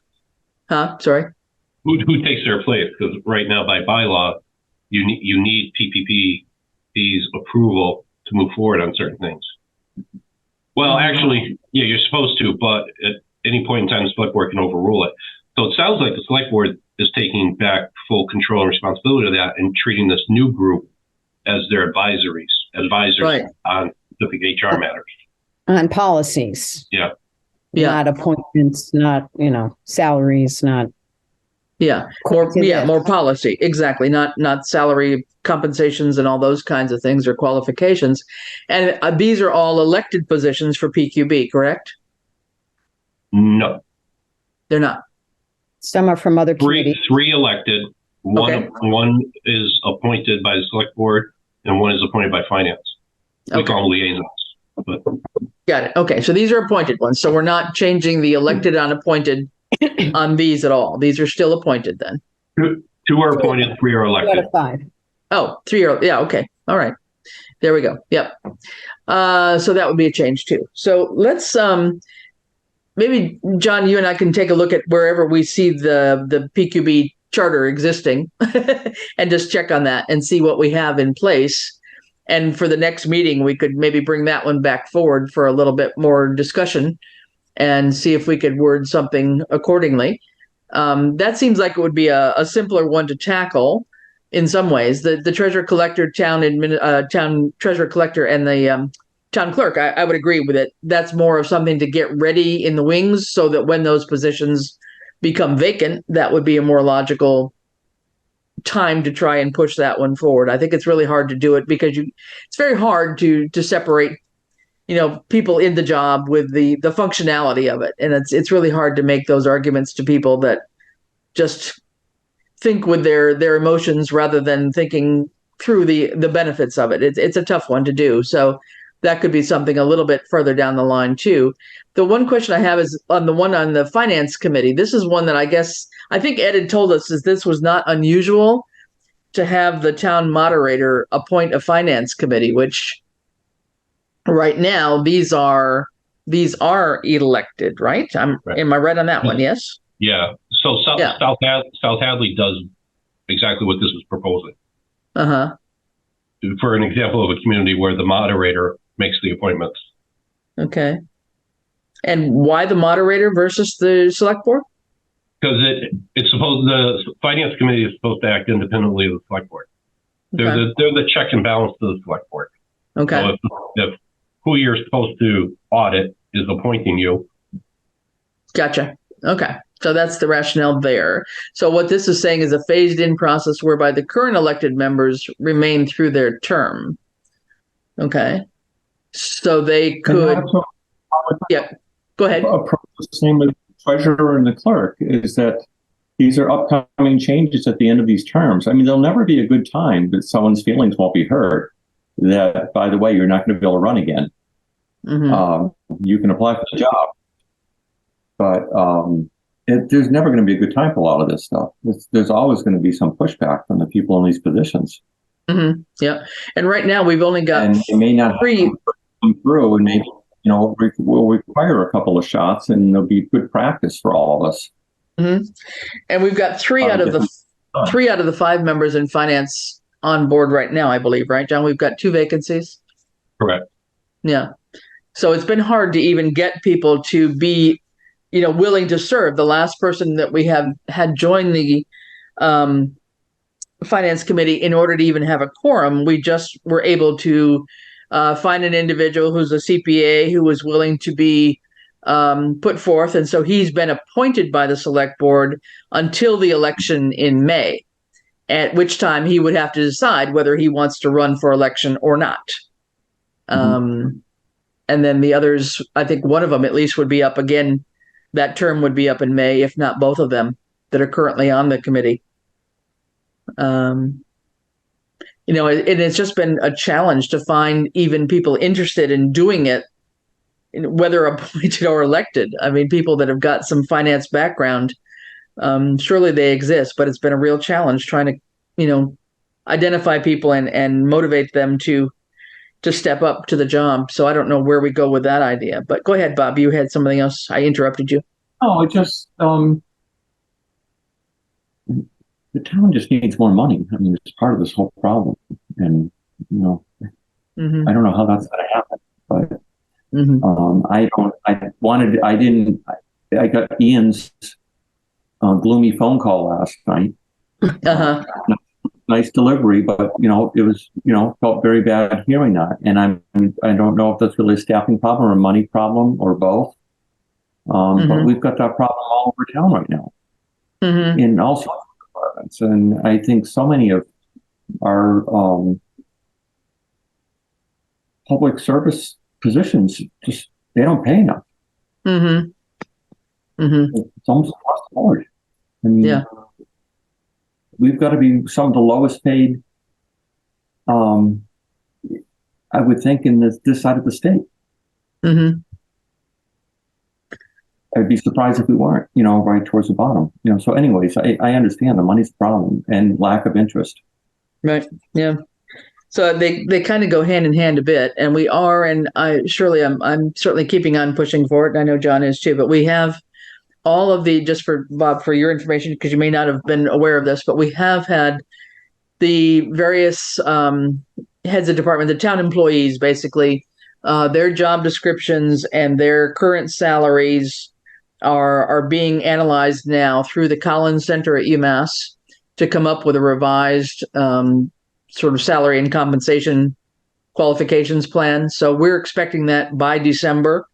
Sorry. Who takes their place? Because right now, by bylaw, you need PPP's approval to move forward on certain things. Well, actually, yeah, you're supposed to, but at any point in time, the select board can overrule it. So it sounds like the select board is taking back full control and responsibility of that and treating this new group as their advisors right. On specific HR matters. On policies. Yeah. Not appointments, not, salaries, not. Yeah. More policy. Exactly. Not salary compensations and all those kinds of things or qualifications. And these are all elected positions for PQB, correct? No. They're not. Some are from other committees. Three elected. One is appointed by the select board and one is appointed by finance. We call them liaisons. But. Got it. Okay. So these are appointed ones. So we're not changing the elected unappointed on these at all. These are still appointed then. Two are appointed, 3 are elected. 2 out of 5. Oh, 3 are, yeah. Okay. All right. There we go. Yep. So that would be a change too. So let's, maybe John, you and I can take a look at wherever we see the PQB charter existing and just check on that and see what we have in place. And for the next meeting, we could maybe bring that one back forward for a little bit more discussion and see if we could word something accordingly. That seems like it would be a simpler one to tackle in some ways. The treasurer collector, town treasurer collector, and the town clerk, I would agree with it. That's more of something to get ready in the wings so that when those positions become vacant, that would be a more logical time to try and push that one forward. I think it's really hard to do it because it's very hard to separate, people in the job with the functionality of it. And it's really hard to make those arguments to people that just think with their emotions rather than thinking through the benefits of it. It's a tough one to do. So that could be something a little bit further down the line too. The one question I have is on the one on the finance committee. This is one that I think Ed had told us is this was not unusual to have the town moderator appoint a finance committee, which right now these are elected, right? Right. Am I right on that one? Yes. Yeah. So South Hadley does exactly what this was proposing. For an example of a community where the moderator makes the appointments. Okay. And why the moderator versus the select board? Because the finance committee is supposed to act independently of the select board. They're the check and balance to the select board. Okay. So if who you're supposed to audit is appointing you. Gotcha. Okay. So that's the rationale there. So what this is saying is a phased in process whereby the current elected members remain through their term. Okay. So they could. Yeah. Go ahead. The same with the treasurer and the clerk is that these are upcoming changes at the end of these terms. I mean, there'll never be a good time that someone's feelings won't be hurt. That, by the way, you're not going to be able to run again. You can apply for the job, but there's never going to be a good time for a lot of this stuff. There's always going to be some pushback from the people in these positions. Yeah, and right now we've only got and it may not three come through, and maybe will require a couple of shots, and there'll be good practice for all of us. And we've got three out of the 5 members in finance on board right now, I believe, right, John? We've got 2 vacancies. Correct. Yeah. So it's been hard to even get people to be, willing to serve. The last person that we have had join the finance committee, in order to even have a quorum, we just were able to find an individual who's a CPA who was willing to be put forth. And so he's been appointed by the select board until the election in May, at which time he would have to decide whether he wants to run for election or not. And then the others, I think one of them at least would be up again. That term would be up in May, if not both of them that are currently on the committee. It's just been a challenge to find even people interested in doing it, whether appointed or elected. I mean, people that have got some finance background, surely they exist, but it's been a real challenge trying to, identify people and motivate them to step up to the job. So I don't know where we go with that idea, but go ahead, Bob. You had something else. I interrupted you. Oh, it just, the town just needs more money. I mean, it's part of this whole problem. And, I don't know how that's going to happen, but I got Ian's gloomy phone call last night. Nice delivery, but it was felt very bad hearing that, and I don't know if that's really a staffing problem or a money problem or both. But we've got that problem all over town right now, in all sorts of departments, and I think so many of our public service positions just they don't pay enough. It's almost across the board. I mean, we've got to be some of the lowest paid, I would think, in this side of the state. I'd be surprised if we weren't, right towards the bottom. So anyways, I understand the money's the problem and lack of interest. Right. Yeah. So they kind of go hand in hand a bit, and we are, and I'm certainly keeping on pushing for it. And I know John is too, but we have all of the, just for Bob, for your information, because you may not have been aware of this, but we have had the various heads of department, the town employees, basically, their job descriptions and their current salaries are being analyzed now through the Collins Center at UMass to come up with a revised sort of salary and compensation qualifications plan. So we're expecting that by December,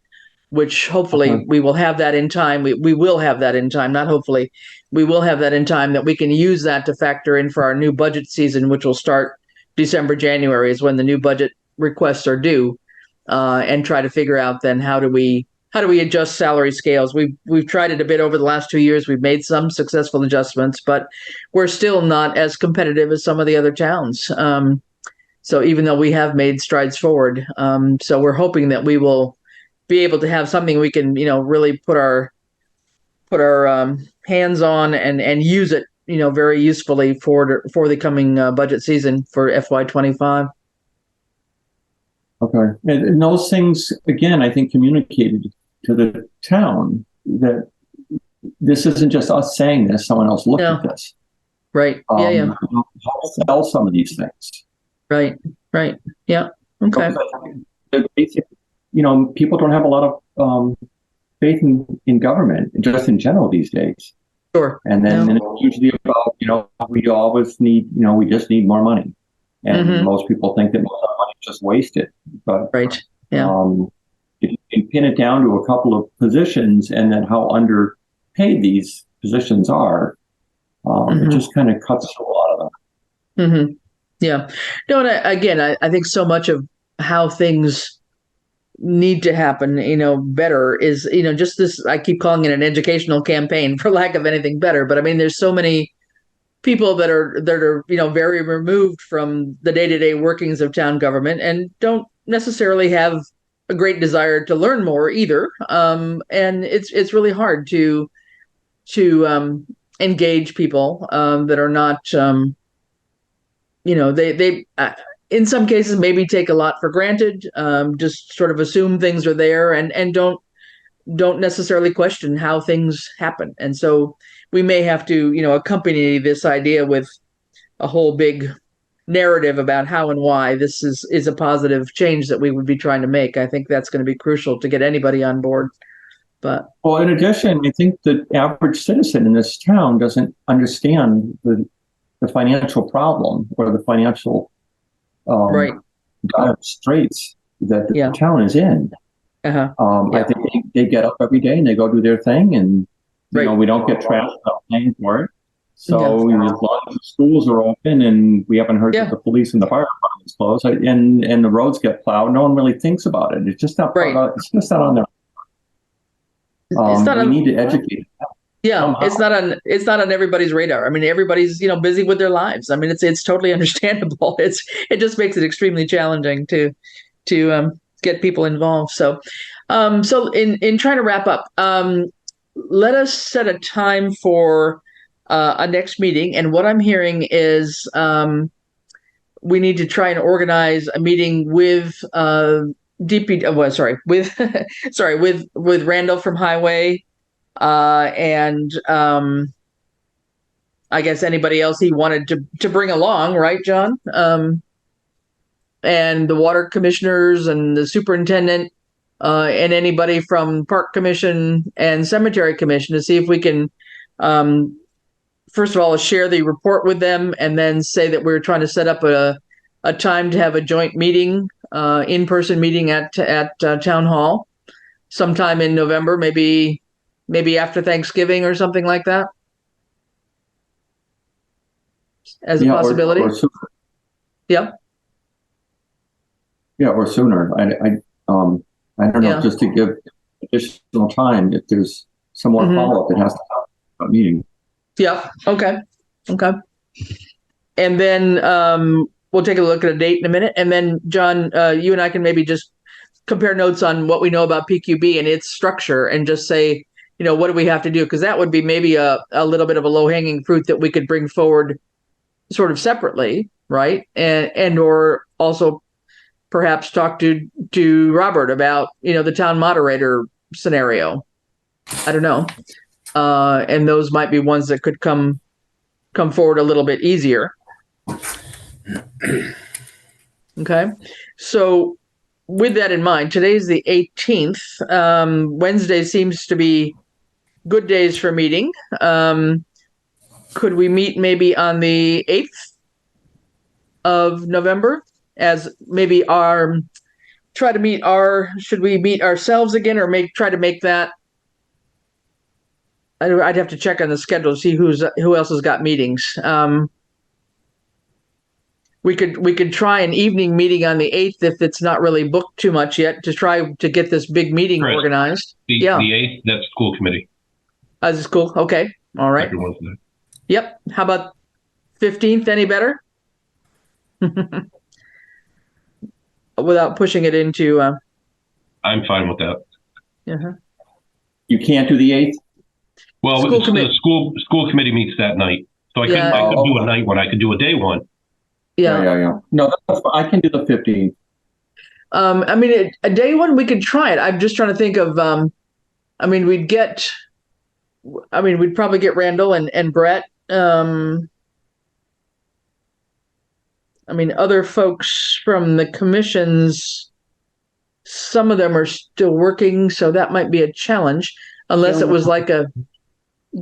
which hopefully we will have that in time. We will have that in time, not hopefully. We will have that in time that we can use that to factor in for our new budget season, which will start December, January is when the new budget requests are due, and try to figure out then how do we adjust salary scales. We've tried it a bit over the last 2 years. We've made some successful adjustments, but we're still not as competitive as some of the other towns. So even though we have made strides forward, so we're hoping that we will be able to have something we can, really put our hands on and use it, very usefully for the coming budget season for FY25. Okay, and those things again, I think, communicated to the town that this isn't just us saying this; someone else looked at this. Right. How to sell some of these things. Right. Yeah. Okay. Basic, people don't have a lot of faith in government, just in general these days. Sure. And then it's usually about, we always need, we just need more money. And most people think that most of the money is just wasted. But right. Yeah. If you can pin it down to a couple of positions and then how underpaid these positions are, it just kind of cuts through a lot of them. Yeah. No, and I think so much of how things need to happen, better is, just this, I keep calling it an educational campaign for lack of anything better. But I mean, there's so many people that are, very removed from the day-to-day workings of town government and don't necessarily have a great desire to learn more either. And it's really hard to engage people that are not, they in some cases maybe take a lot for granted, just sort of assume things are there and don't necessarily question how things happen. And so we may have to, accompany this idea with a whole big narrative about how and why this is a positive change that we would be trying to make. I think that's going to be crucial to get anybody on board. But well, in addition, I think the average citizen in this town doesn't understand the financial problem or the financial right dire straits that the town is in. I think they get up every day and they go do their thing, and we don't get trashed without paying for it. So as long as the schools are open and we haven't heard that the police and the fire department's closed, and the roads get plowed, no one really thinks about it. It's just not it's just not on their. We need to educate. Yeah, somehow. It's not on everybody's radar. I mean, everybody's busy with their lives. I mean, it's totally understandable. It just makes it extremely challenging to get people involved. So in trying to wrap up, let us set a time for a next meeting. And what I'm hearing is we need to try and organize a meeting with with Randall from Highway, and I guess anybody else he wanted to bring along, right, John? And the water commissioners and the superintendent, and anybody from Park Commission and Cemetery Commission, to see if we can, first of all, share the report with them, and then say that we're trying to set up a time to have a joint meeting, in-person meeting at Town Hall sometime in November, maybe after Thanksgiving or something like that, as a possibility. Or sooner. Yeah. Yeah, or sooner. I don't know, just to give additional time if there's some more follow-up, it has to happen at a meeting. Yeah. Okay. And then we'll take a look at a date in a minute. And then, John, you and I can maybe just compare notes on what we know about PQB and its structure, and just say, what do we have to do? Because that would be maybe a little bit of a low-hanging fruit that we could bring forward sort of separately, right? And or also perhaps talk to Robert about, the town moderator scenario. I don't know. And those might be ones that could come forward a little bit easier. Okay. So with that in mind, today's the 18th. Wednesday seems to be good days for meeting. Could we meet maybe on the 8th of November as maybe should we meet ourselves again, or try to make that? I'd have to check on the schedule to see who else has got meetings. We could try an evening meeting on the 8th if it's not really booked too much yet, to try to get this big meeting organized. The 8th, that's school committee. That's school. Okay. All right. Yep. How about 15th? Any better? Without pushing it into. I'm fine with that. Uh-huh. You can't do the 8th? Well, the school committee meets that night, so I could do a night one. I could do a day one. Yeah. No, I can do the 15th. I mean, a day one, we could try it. I'm just trying to think of. We'd probably get Randall and Brett. Other folks from the commissions, some of them are still working, so that might be a challenge, unless it was like a.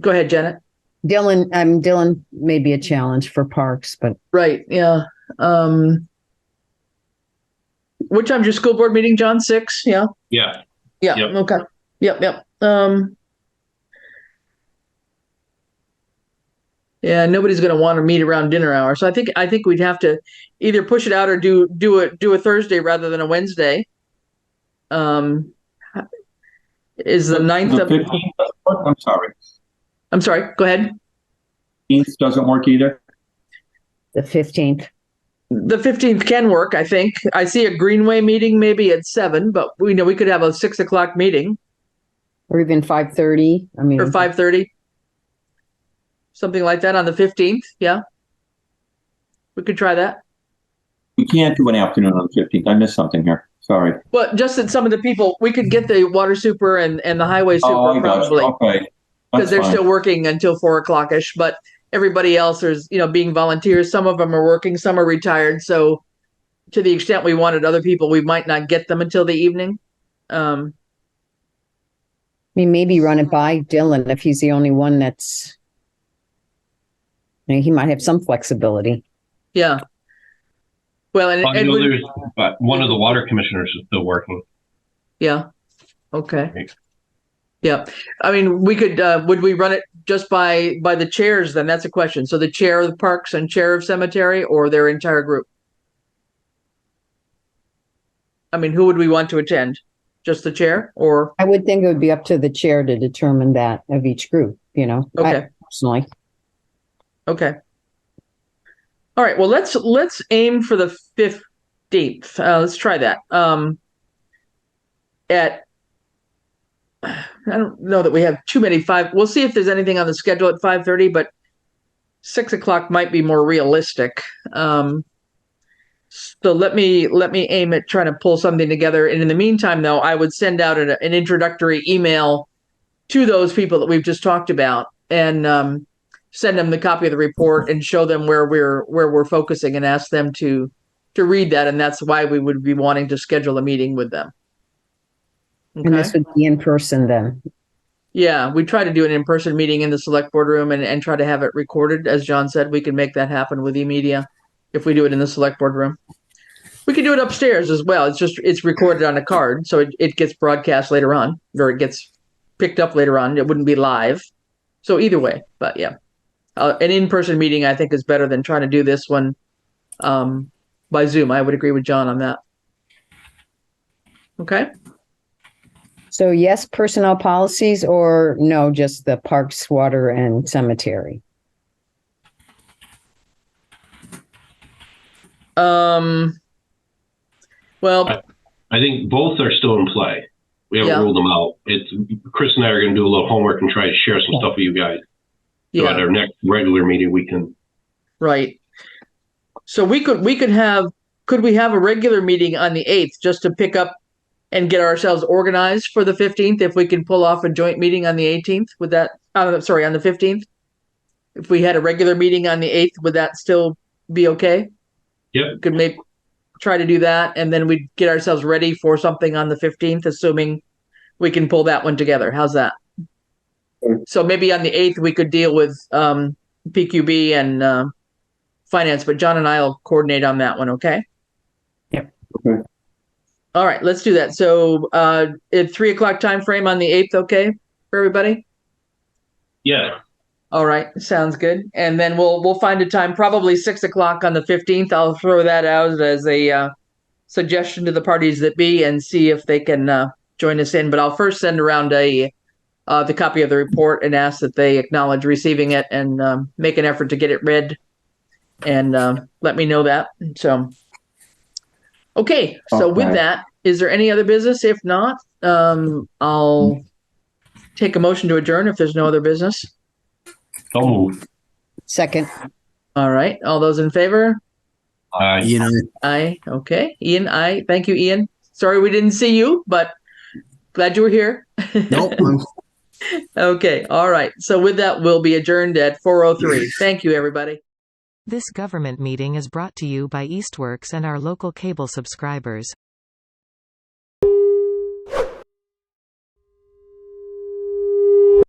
Go ahead, Janet. Dylan may be a challenge for parks, but right, yeah. What time's your school board meeting, John? 6? Yeah. Yeah. Yep. Okay. Yep. Yeah, nobody's going to want to meet around dinner hour, so I think we'd have to either push it out or do a Thursday rather than a Wednesday. Is the 9th The of... 15th, I'm sorry, go ahead. 15th doesn't work either? The 15th. The 15th can work, I think. I see a Greenway meeting maybe at 7, but we know we could have a 6 o'clock meeting. Or even 5:30. I mean, or 5:30. Something like that on the 15th. Yeah. We could try that. We can't do an afternoon on the 15th. I missed something here. Sorry. Well, just that some of the people, we could get the water super and the highway super probably. Okay. Because they're still working until 4 o'clock-ish, but everybody else is, being volunteers. Some of them are working, some are retired. So to the extent we wanted other people, we might not get them until the evening. I mean, maybe run it by Dylan if he's the only one that's, he might have some flexibility. Yeah. Well, and there's one of the water commissioners is still working. Yeah. Okay. Yeah. I mean, we could, would we run it just by the chairs then? That's a question. So the chair of the parks and chair of cemetery, or their entire group? I mean, who would we want to attend? Just the chair, or? I would think it would be up to the chair to determine that of each group, Okay. Personally. Okay. All right. Well, let's aim for the 15th. Let's try that. I don't know that we have too many we'll see if there's anything on the schedule at 5:30, but 6 o'clock might be more realistic. So let me aim at trying to pull something together. And in the meantime, though, I would send out an introductory email to those people that we've just talked about, and send them the copy of the report and show them where we're focusing, and ask them to read that. And that's why we would be wanting to schedule a meeting with them. Okay. And this would be in person then. Yeah, we try to do an in-person meeting in the select board room and try to have it recorded. As John said, we can make that happen with eMedia if we do it in the select board room. We can do it upstairs as well. It's recorded on a card, so it gets broadcast later on, or it gets picked up later on. It wouldn't be live. So either way, but yeah. An in-person meeting, I think, is better than trying to do this one by Zoom. I would agree with John on that. Okay. So yes, personnel policies, or no, just the parks, water, and cemetery? Well, I think both are still in play. We haven't ruled them out. Chris and I are going to do a little homework and try to share some stuff with you guys. So at our next regular meeting, we can. Right. So could we have a regular meeting on the 8th just to pick up and get ourselves organized for the 15th, if we can pull off a joint meeting on the 18th? Would that, on the 15th? If we had a regular meeting on the 8th, would that still be okay? Yep. Could maybe try to do that, and then we'd get ourselves ready for something on the 15th, assuming we can pull that one together. How's that? So maybe on the 8th, we could deal with PQB and finance, but John and I will coordinate on that one, okay? Yep. Okay. All right, let's do that. So at 3 o'clock time frame on the 8th, okay, for everybody? Yeah. All right, sounds good. And then we'll find a time, probably 6 o'clock on the 15th. I'll throw that out as a suggestion to the parties that be, and see if they can join us in. But I'll first send around the copy of the report and ask that they acknowledge receiving it, and make an effort to get it read, and let me know that. So, okay. So with that, is there any other business? If not, I'll take a motion to adjourn if there's no other business. Don't move. Second. All right. All those in favor? Aye. Aye. Okay. Ian, aye. Thank you, Ian. Sorry we didn't see you, but glad you were here. Nope. Okay. All right. So with that, we'll be adjourned at 4:03. Thank you, everybody. This government meeting is brought to you by Eastworks and our local cable subscribers.